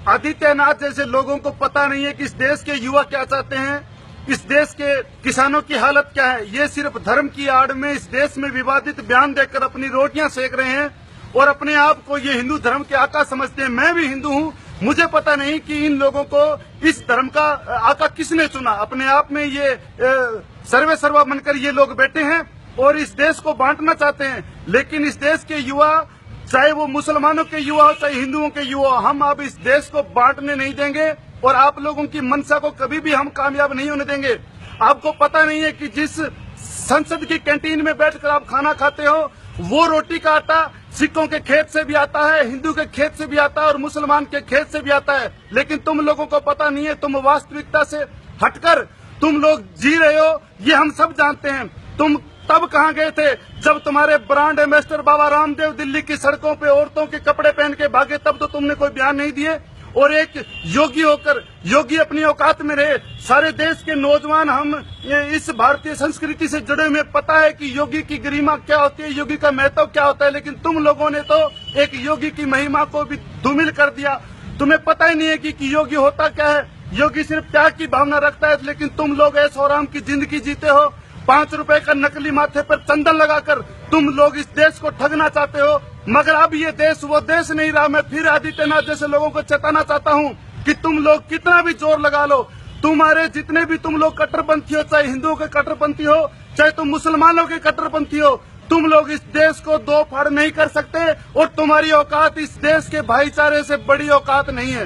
आदित्यनाथ जैसे लोगों को पता नहीं है कि इस देश के युवा क्या चाहते हैं, इस देश के किसानों की हालत क्या है। ये सिर्फ धर्म की आड़ में इस देश में विवादित बयान देकर अपनी रोटियां सेक रहे हैं और अपने आप को ये हिंदू धर्म के आका समझते हैं। मैं भी हिंदू हूँ, मुझे पता नहीं कि इन लोगों को इस धर्म का आका किसने चुना। अपने आप में ये सर्वे सर्वा बनकर ये लोग बैठे हैं और इस देश को बांटना चाहते हैं। लेकिन इस देश के युवा, चाहे वो मुसलमानों के युवा हो चाहे हिंदुओं के युवा, हम अब इस देश को बांटने नहीं देंगे और आप लोगों की मंशा को कभी भी हम कामयाब नहीं होने देंगे। आपको पता नहीं है कि जिस संसद की कैंटीन में बैठकर आप खाना खाते हो, वो रोटी का आटा सिखों के खेत से भी आता है, हिंदू के खेत से भी आता है और मुसलमान के खेत से भी आता है। लेकिन तुम लोगों को पता नहीं है, तुम वास्तविकता से हटकर तुम लोग जी रहे हो, ये हम सब जानते हैं। तुम तब कहाँ गए थे जब तुम्हारे ब्रांड एम्बेसडर बाबा रामदेव दिल्ली की सड़कों पे औरतों के कपड़े पहन के भागे, तब तो तुमने कोई बयान नहीं दिए। और एक योगी होकर योगी अपनी औकात में रहे। सारे देश के नौजवान हम इस भारतीय संस्कृति से जुड़े हुए, पता है कि योगी की गरिमा क्या होती है, योगी का महत्व क्या होता है। लेकिन तुम लोगों ने तो एक योगी की महिमा को भी धूमिल कर दिया। तुम्हें पता ही नहीं है कि योगी होता क्या है। योगी सिर्फ त्याग की भावना रखता है, लेकिन तुम लोग ऐशो आराम की जिंदगी जीते हो। 5 रुपए का नकली माथे पर चंदन लगाकर तुम लोग इस देश को ठगना चाहते हो। मगर अब ये देश वो देश नहीं रहा। मैं फिर आदित्यनाथ जैसे लोगों को चेताना चाहता हूँ कि तुम लोग कितना भी जोर लगा लो, तुम्हारे जितने भी तुम लोग कट्टरपंथी हो, चाहे हिंदुओं के कट्टरपंथी हो चाहे तुम मुसलमानों के कट्टरपंथी हो, तुम लोग इस देश को दो फाड़ नहीं कर सकते और तुम्हारी औकात इस देश के भाईचारे से बड़ी औकात नहीं है।